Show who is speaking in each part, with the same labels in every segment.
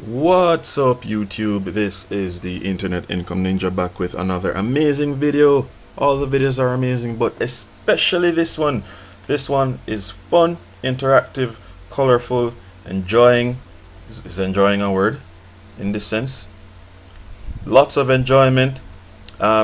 Speaker 1: What's up YouTube? This is the Internet Income Ninja back with another amazing video. All the videos are amazing, but especially this one. This one is fun, interactive, colorful, enjoying. Is enjoying a word in this sense? Lots of enjoyment,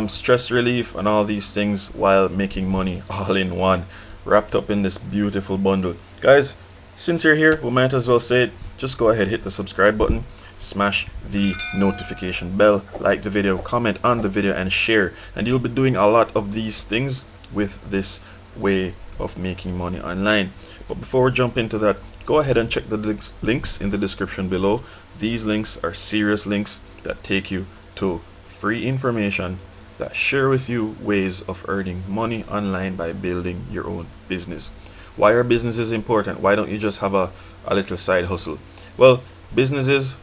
Speaker 1: stress relief, and all these things while making money all in one, wrapped up in this beautiful bundle. Guys, since you're here, we might as well say it. Just go ahead, hit the subscribe button, smash the notification bell, like the video, comment on the video, and share. And you'll be doing a lot of these things with this way of making money online. But before we jump into that, go ahead and check the links in the description below. These links are serious links that take you to free information that share with you ways of earning money online by building your own business. Why are businesses important? Why don't you just have a little side hustle? Well, businesses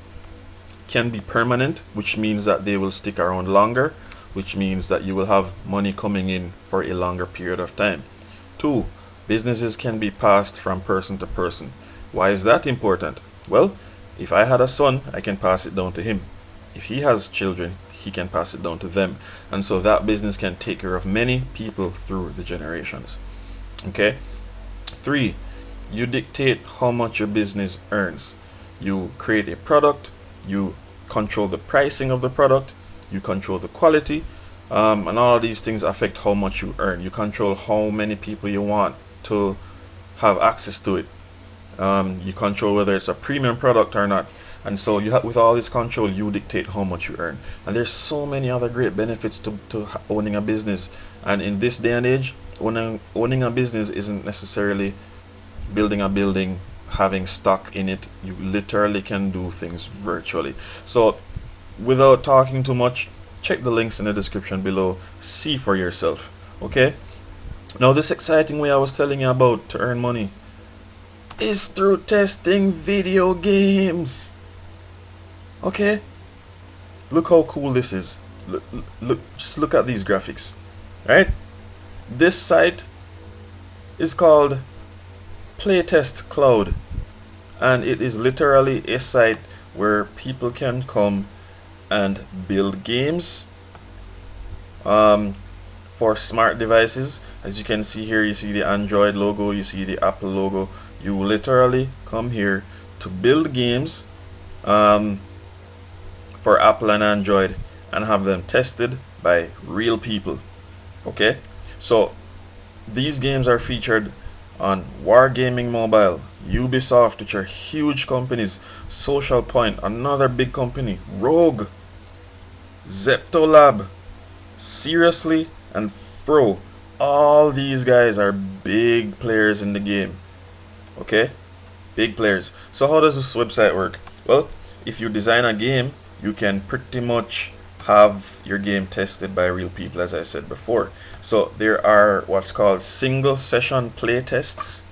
Speaker 1: can be permanent, which means that they will stick around longer, which means that you will have money coming in for a longer period of time. 2, businesses can be passed from person to person. Why is that important? Well, if I had a son, I can pass it down to him. If he has children, he can pass it down to them. And so that business can take care of many people through the generations. Okay? 3, you dictate how much your business earns. You create a product, you control the pricing of the product, you control the quality, and all of these things affect how much you earn. You control how many people you want to have access to it. You control whether it's a premium product or not. And so you have, with all this control, you dictate how much you earn. And there's so many other great benefits to owning a business. And in this day and age, owning a business isn't necessarily building a building, having stock in it. You literally can do things virtually. So without talking too much, check the links in the description below. See for yourself. Okay? Now this exciting way I was telling you about to earn money is through testing video games. Okay? Look how cool this is. Just look at these graphics. Right? This site is called PlayTestCloud, and it is literally a site where people can come and build games for smart devices. As you can see here, you see the Android logo, you see the Apple logo. You literally come here to build games for Apple and Android and have them tested by real people. Okay, so these games are featured on Wargaming Mobile, Ubisoft, which are huge companies, Social Point, another big company, Rogue, Zeptolab, Seriously, and Fro. All these guys are big players in the game. Okay, big players. So how does this website work? Well, if you design a game, you can pretty much have your game tested by real people, as I said before. So there are what's called single session play tests,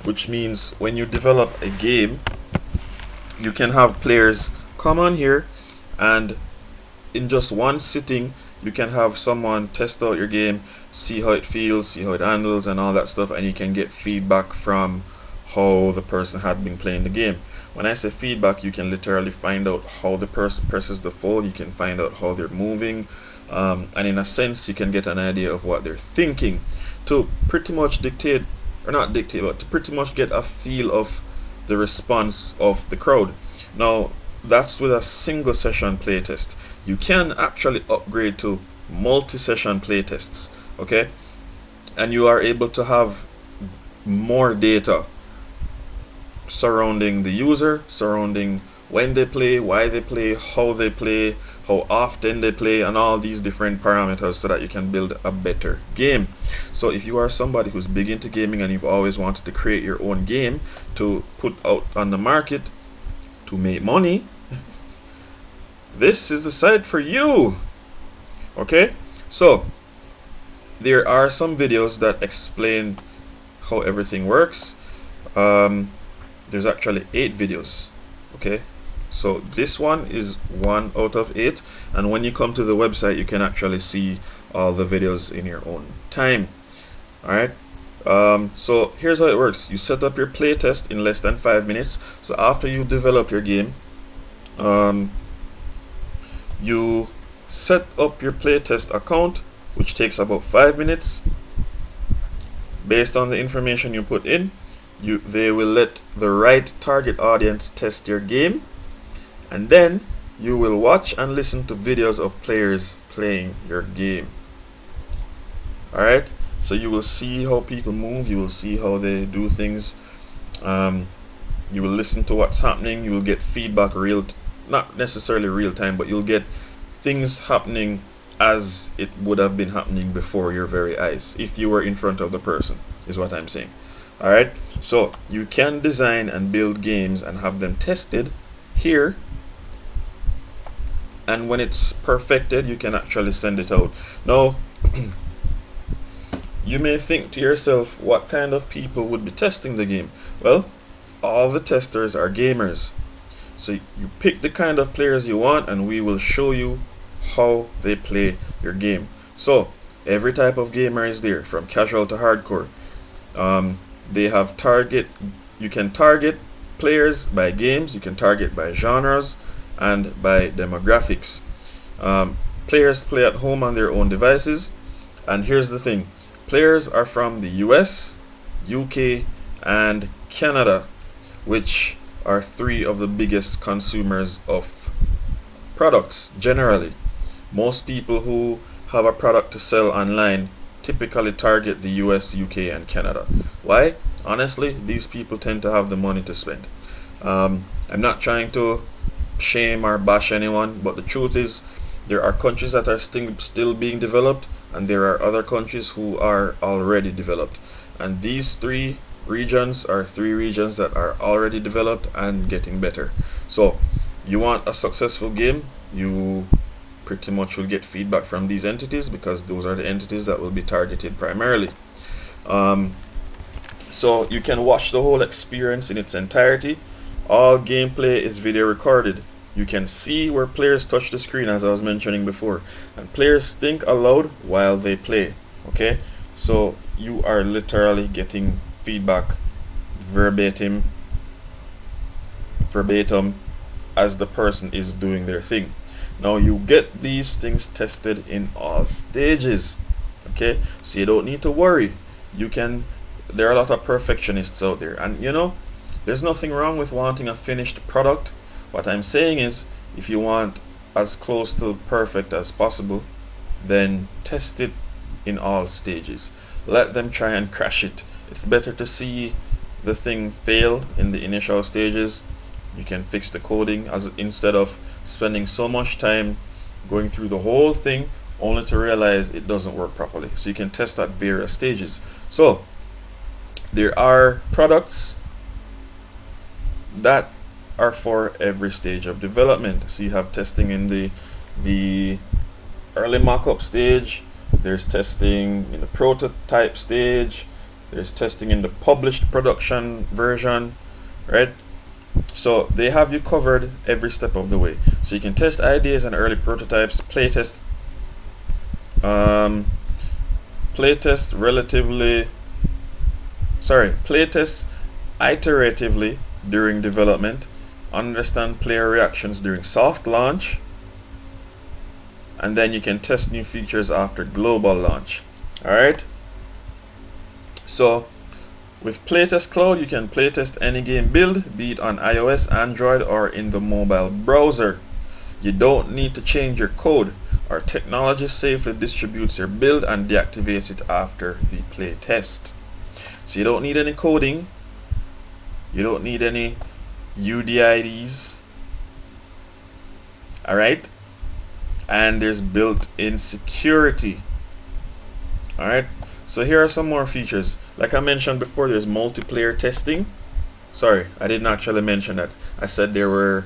Speaker 1: which means when you develop a game, you can have players come on here, and in just one sitting you can have someone test out your game, see how it feels, see how it handles, and all that stuff, and you can get feedback from how the person had been playing the game. When I say feedback, you can literally find out how the person presses the phone, you can find out how they're moving, and in a sense you can get an idea of what they're thinking to pretty much dictate, or not dictate, but to pretty much get a feel of the response of the crowd. Now that's with a single session playtest. You can actually upgrade to multi-session playtests, okay, and you are able to have more data surrounding the user, surrounding when they play, why they play, how often they play, and all these different parameters so that you can build a better game. So if you are somebody who's big into gaming and you've always wanted to create your own game to put out on the market to make money, this is the site for you. Okay, so there are some videos that explain how everything works. There's actually 8 videos. Okay, so this one is 1 out of 8, and when you come to the website you can actually see all the videos in your own time. Alright, so here's how it works. You set up your playtest in less than 5 minutes. So after you develop your game, Um, you set up your playtest account, which takes about 5 minutes. Based on the information you put in, they will let the right target audience test your game, and then you will watch and listen to videos of players playing your game. Alright, so you will see how people move, you will see how they do things, you will listen to what's happening, you will get feedback not necessarily real time, but you'll get things happening as it would have been happening before your very eyes if you were in front of the person, is what I'm saying. Alright, so you can design and build games and have them tested here, and when it's perfected you can actually send it out. Now you may think to yourself, what kind of people would be testing the game? Well, all the testers are gamers. So you pick the kind of players you want and we will show you how they play your game. So every type of gamer is there, from casual to hardcore. They have you can target players by games, you can target by genres and by demographics. Players play at home on their own devices, and here's the thing, players are from the US, UK and Canada, which are 3 of the biggest consumers of products generally. Most people who have a product to sell online typically target the US, UK and Canada. Why? Honestly, these people tend to have the money to spend. I'm not trying to shame or bash anyone, but the truth is there are countries that are still being developed, and there are other countries who are already developed. And these 3 regions are 3 regions that are already developed and getting better. So you want a successful game, you pretty much will get feedback from these entities, because those are the entities that will be targeted primarily. So you can watch the whole experience in its entirety. All gameplay is video recorded. You can see where players touch the screen, as I was mentioning before, and players think aloud while they play. Okay, so you are literally getting feedback verbatim as the person is doing their thing. Now you get these things tested in all stages. Okay, so you don't need to worry. There are a lot of perfectionists out there, and there's nothing wrong with wanting a finished product. What I'm saying is, if you want as close to perfect as possible, then test it in all stages. Let them try and crash it. It's better to see the thing fail in the initial stages. You can fix the coding instead of spending so much time going through the whole thing only to realize it doesn't work properly. So you can test at various stages. So there are products that are for every stage of development. So you have testing in the early mock-up stage, there's testing in the prototype stage, there's testing in the published production version, right? So they have you covered every step of the way. So you can test ideas and early prototypes, playtest iteratively during development, understand player reactions during soft launch, and then you can test new features after global launch. Alright, so with PlayTestCloud you can playtest any game build, be it on iOS, Android or in the mobile browser. You don't need to change your code. Our technology safely distributes your build and deactivates it after the playtest. So you don't need any coding, you don't need any UDIDs, alright, and there's built-in security. Alright, so here are some more features. Like I mentioned before, there's multiplayer testing. Sorry, I didn't actually mention that. I said there were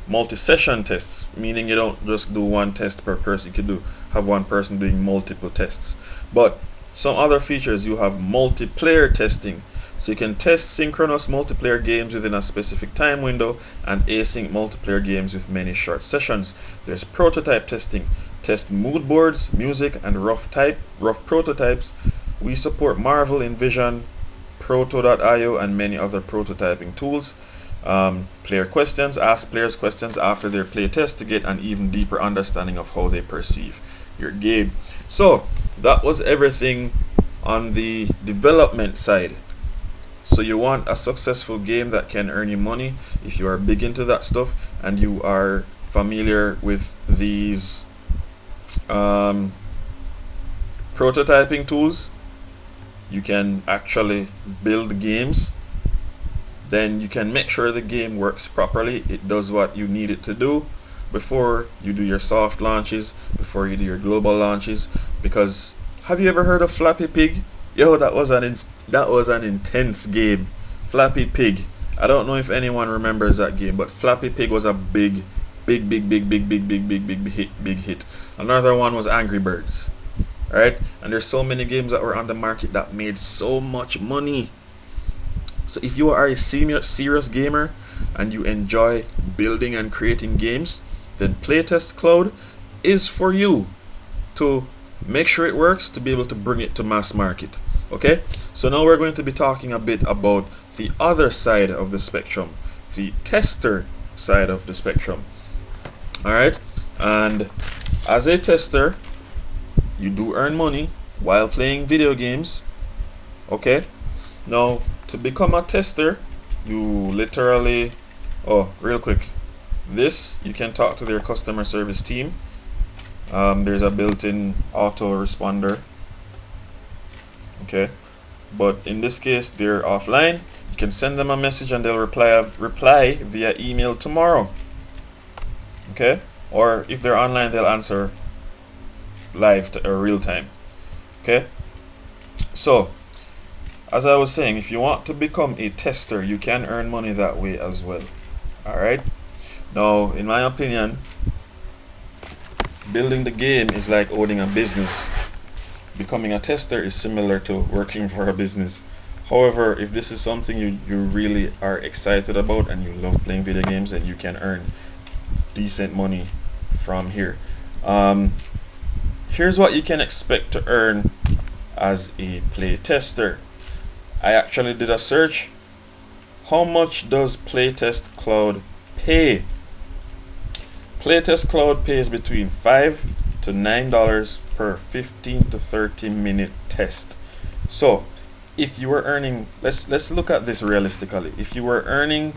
Speaker 1: multi-session tests, meaning you don't just do one test per person. You could have one person doing multiple tests. But some other features, you have multiplayer testing, so you can test synchronous multiplayer games within a specific time window and async multiplayer games with many short sessions. There's prototype testing, test mood boards, music and rough prototypes. We support Marvel, Envision, proto.io and many other prototyping tools. Player questions, ask players questions after their playtest to get an even deeper understanding of how they perceive your game. So that was everything on the development side. So you want a successful game that can earn you money. If you are big into that stuff and you are familiar with these prototyping tools, you can actually build games. Then you can make sure the game works properly. It does what you need it to do before you do your soft launches, before you do your global launches. Because have you ever heard of Flappy Pig? Yo, that was an intense game. Flappy Pig. I don't know if anyone remembers that game, but Flappy Pig was a big hit. Another one was Angry Birds. Alright? And there's so many games that were on the market that made so much money. So if you are a serious gamer and you enjoy building and creating games, then PlayTestCloud is for you to make sure it works, to be able to bring it to mass market. Okay? So now we're going to be talking a bit about the other side of the spectrum, the tester side of the spectrum. Alright? And as a tester, you do earn money while playing video games. Okay? Now, to become a tester, you literally, real quick, this, you can talk to their customer service team. There's a built-in autoresponder. Okay? But in this case, they're offline. You can send them a message and they'll reply via email tomorrow. Okay? Or if they're online, they'll answer live or real time. Okay? So, as I was saying, if you want to become a tester, you can earn money that way as well. Alright? Now, in my opinion, building the game is like owning a business. Becoming a tester is similar to working for a business. However, if this is something you really are excited about and you love playing video games, then you can earn decent money from here. Here's what you can expect to earn as a play tester. I actually did a search. How much does PlayTestCloud pay? PlayTestCloud pays between $5 to $9 per 15 to 30 minute test. So if you were earning, let's look at this realistically. If you were earning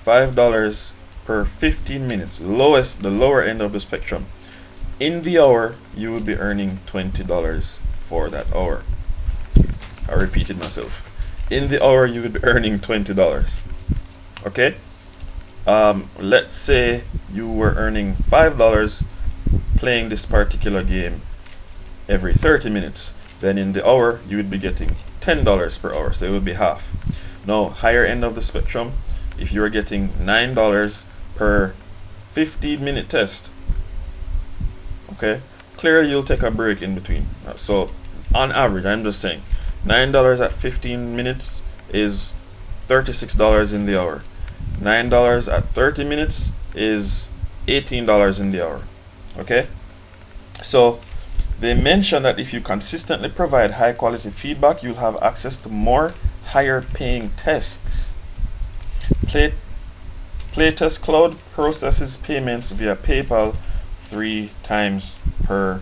Speaker 1: $5 per 15 minutes, the lower end of the spectrum, in the hour you would be earning $20 for that hour. I repeated myself. In the hour you would be earning $20. Okay? Let's say you were earning $5 playing this particular game every 30 minutes. Then in the hour you would be getting $10 per hour, so it would be half. Now, higher end of the spectrum, if you are getting $9 per 15-minute test, okay, clearly you'll take a break in between. So on average, I'm just saying, $9 at 15 minutes is $36 in the hour. $9 at 30 minutes is $18 in the hour. Okay? So they mention that if you consistently provide high quality feedback, you'll have access to more higher paying tests. PlayTestCloud processes payments via PayPal 3 times per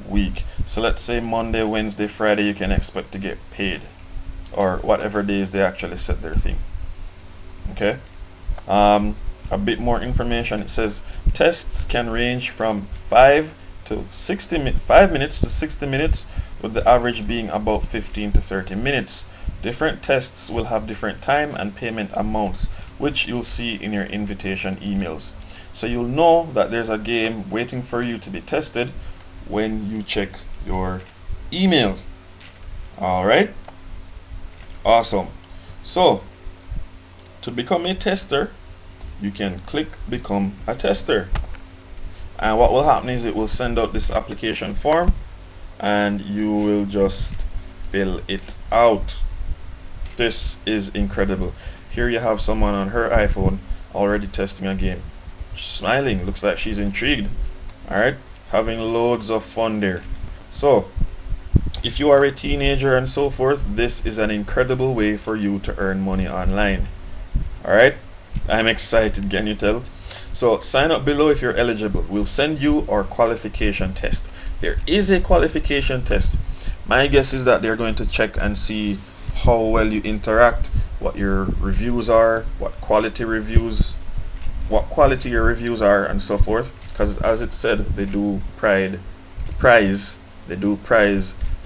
Speaker 1: week. So let's say Monday, Wednesday, Friday you can expect to get paid, or whatever days they actually set their thing. Okay? A bit more information. It says tests can range from 5 minutes to 60 minutes, with the average being about 15 to 30 minutes. Different tests will have different time and payment amounts, which you'll see in your invitation emails. So you'll know that there's a game waiting for you to be tested when you check your email. Alright? Awesome. So, to become a tester, you can click become a tester. And what will happen is it will send out this application form and you will just fill it out. This is incredible. Here you have someone on her iPhone already testing a game. Smiling, looks like she's intrigued. Alright, having loads of fun there. So If you are a teenager and so forth, this is an incredible way for you to earn money online. Alright? I'm excited, can you tell? So sign up below if you're eligible. We'll send you our qualification test. There is a qualification test. My guess is that they're going to check and see how well you interact, what your reviews are, what quality your reviews are, and so forth. Because as it said, they do prize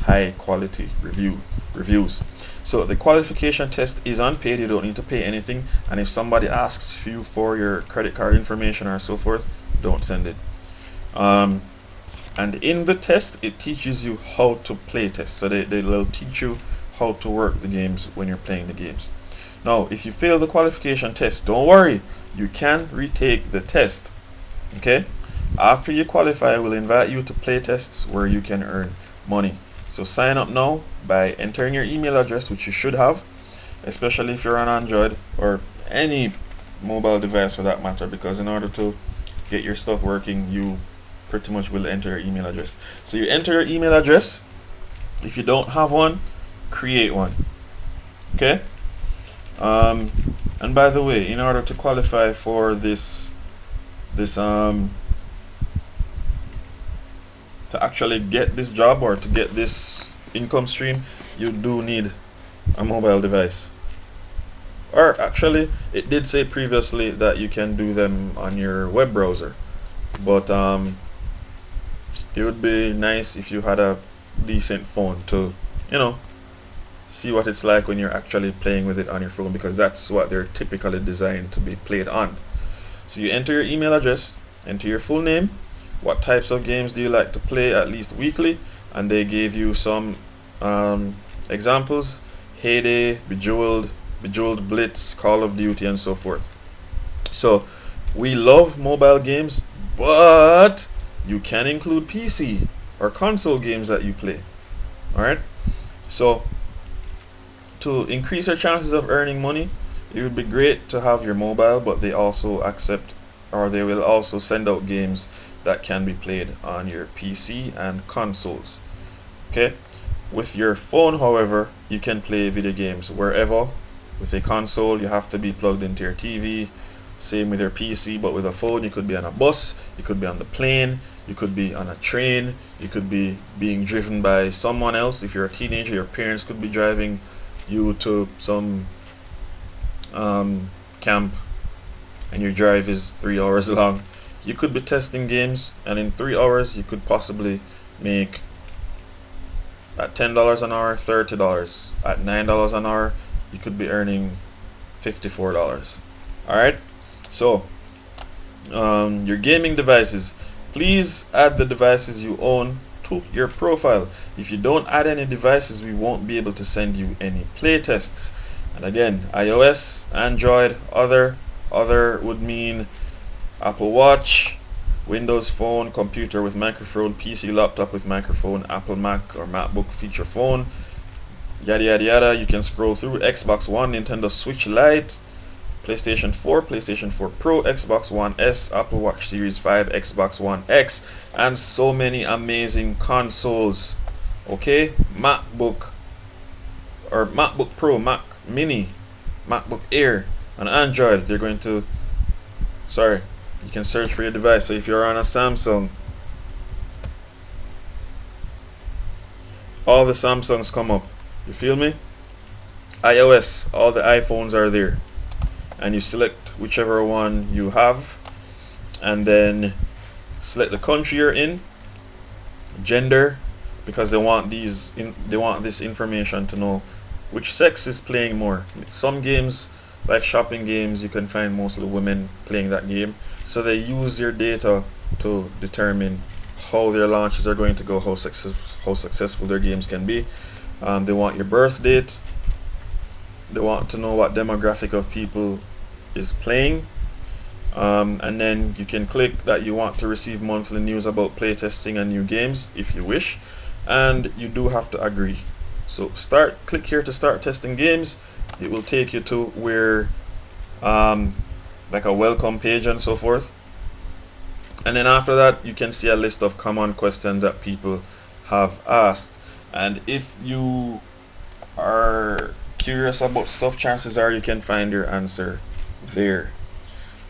Speaker 1: high quality reviews. So the qualification test is unpaid. You don't need to pay anything. And if somebody asks you for your credit card information or so forth, don't send it. And in the test, it teaches you how to play test. So they'll teach you how to work the games when you're playing the games. Now, if you fail the qualification test, don't worry. You can retake the test. Okay? After you qualify, we'll invite you to play tests where you can earn money. So sign up now by entering your email address, which you should have, especially if you're on Android or any mobile device for that matter, because in order to get your stuff working, you pretty much will enter your email address. So you enter your email address. If you don't have one, create one. Okay? And by the way, in order to qualify for this to actually get this job or to get this income stream, you do need a mobile device. Or actually, it did say previously that you can do them on your web browser, but it would be nice if you had a decent phone to, see what it's like when you're actually playing with it on your phone, because that's what they're typically designed to be played on. So you enter your email address, enter your full name, what types of games do you like to play at least weekly, and they gave you some examples: Heyday, Bejeweled, Blitz, Call of Duty, and so forth. So we love mobile games, but you can include PC or console games that you play. Alright? So to increase your chances of earning money, it would be great to have your mobile, but they also accept, or they will also send out games that can be played on your PC and consoles. Okay? With your phone, however, you can play video games wherever. With a console, you have to be plugged into your TV. Same with your PC, but with a phone, you could be on a bus, you could be on the plane, you could be on a train, you could be being driven by someone else. If you're a teenager, your parents could be driving you to some camp, and your drive is 3 hours long. You could be testing games, and in 3 hours, you could possibly make at $10 an hour, $30. At $9 an hour, you could be earning $54. Alright? So, your gaming devices. Please add the devices you own to your profile. If you don't add any devices, we won't be able to send you any playtests. And again, iOS, Android, other would mean Apple Watch, Windows Phone, computer with microphone, PC, laptop with microphone, Apple Mac or MacBook feature phone, yada yada yada. You can scroll through Xbox One, Nintendo Switch Lite, PlayStation 4, PlayStation 4 Pro, Xbox One S, Apple Watch Series 5, Xbox One X, and so many amazing consoles. Okay? MacBook or MacBook Pro, Mac Mini, MacBook Air, and Android. They're going to, you can search for your device. So if you're on a Samsung, all the Samsungs come up. You feel me? iOS, all the iPhones are there. And you select whichever one you have, and then select the country you're in, gender, because they want this information to know which sex is playing more. Some games, like shopping games, you can find mostly women playing that game, so they use your data to determine how their launches are going to go, how successful their games can be. They want your birth date. They want to know what demographic of people is playing, and then you can click that you want to receive monthly news about playtesting and new games if you wish, and you do have to agree. So click here to start testing games. It will take you to where like a welcome page and so forth, and then after that you can see a list of common questions that people have asked, And if you are curious about stuff, chances are you can find your answer there.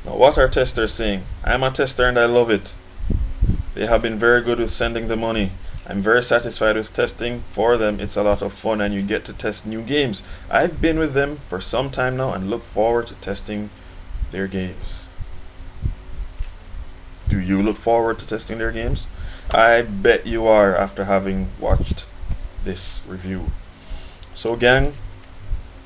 Speaker 1: Now, what are testers saying? I'm a tester and I love it. They have been very good with sending the money. I'm very satisfied with testing for them. It's a lot of fun and you get to test new games. I've been with them for some time now and look forward to testing their games. Do you look forward to testing their games? I bet you are after having watched this review. So gang,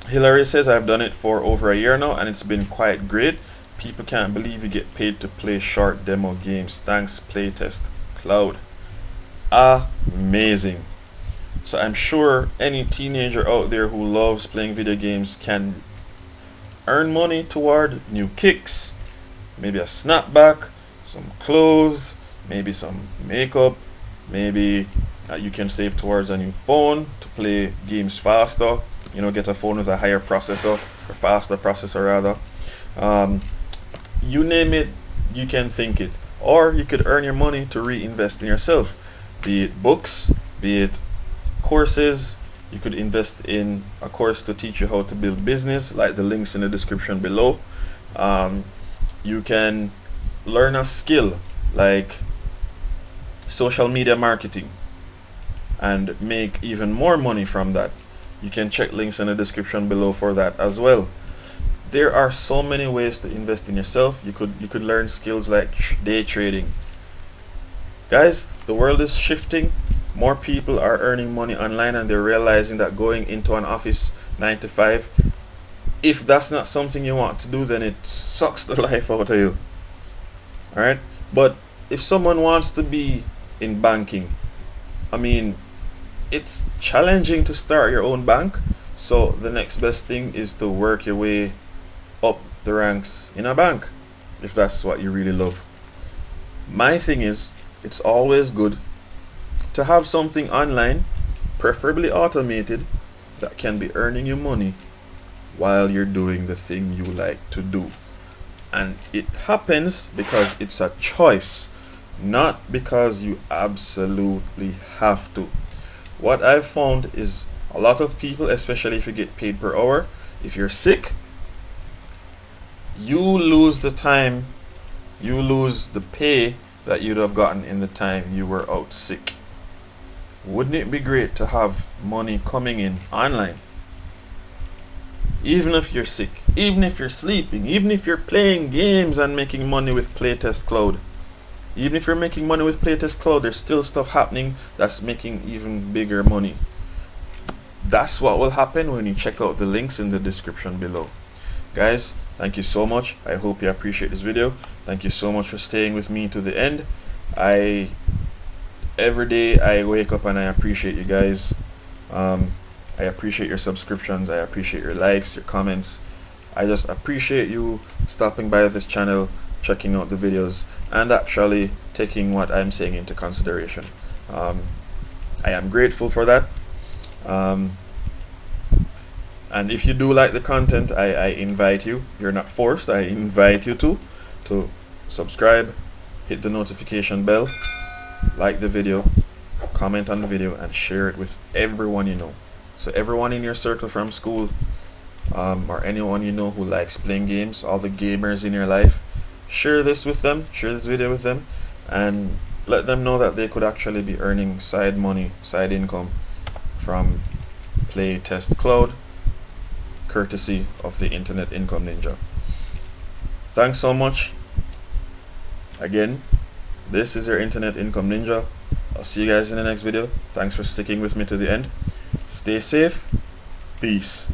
Speaker 1: Hillary says I've done it for over a year now and it's been quite great. People can't believe you get paid to play short demo games. Thanks PlayTestCloud. Amazing. So I'm sure any teenager out there who loves playing video games can earn money toward new kicks, maybe a snapback, some clothes, maybe some makeup, maybe you can save towards a new phone to play games faster. You know, get a phone with a higher processor or faster processor rather. You name it, you can think it. Or you could earn your money to reinvest in yourself, be it books, be it courses. You could invest in a course to teach you how to build business, like the links in the description below. You can learn a skill like social media marketing and make even more money from that. You can check links in the description below for that as well. There are so many ways to invest in yourself. You could learn skills like day trading. Guys, the world is shifting. More people are earning money online and they're realizing that going into an office 9 to 5, if that's not something you want to do, then it sucks the life out of you. Alright? But if someone wants to be in banking, I mean, it's challenging to start your own bank. So the next best thing is to work your way up the ranks in a bank, if that's what you really love. My thing is, it's always good to have something online, preferably automated, that can be earning you money while you're doing the thing you like to do. And it happens because it's a choice, not because you absolutely have to. What I've found is a lot of people, especially if you get paid per hour, if you're sick, you lose the time, you lose the pay that you'd have gotten in the time you were out sick. Wouldn't it be great to have money coming in online? Even if you're sick, even if you're sleeping, even if you're playing games and making money with PlayTestCloud. Even if you're making money with PlayTestCloud, there's still stuff happening that's making even bigger money. That's what will happen when you check out the links in the description below. Guys, thank you so much. I hope you appreciate this video. Thank you so much for staying with me to the end. Every day I wake up and I appreciate you guys. I appreciate your subscriptions. I appreciate your likes, your comments. I just appreciate you stopping by this channel, checking out the videos, and actually taking what I'm saying into consideration. I am grateful for that. And if you do like the content, I invite you, you're not forced, I invite you to subscribe, hit the notification bell, like the video, comment on the video, and share it with everyone you know. So everyone in your circle from school, or anyone you know who likes playing games, all the gamers in your life, share this with them, share this video with them, and let them know that they could actually be earning side money, side income from PlayTestCloud, courtesy of the Internet Income Ninja. Thanks so much. Again, this is your Internet Income Ninja. I'll see you guys in the next video. Thanks for sticking with me to the end. Stay safe. Peace.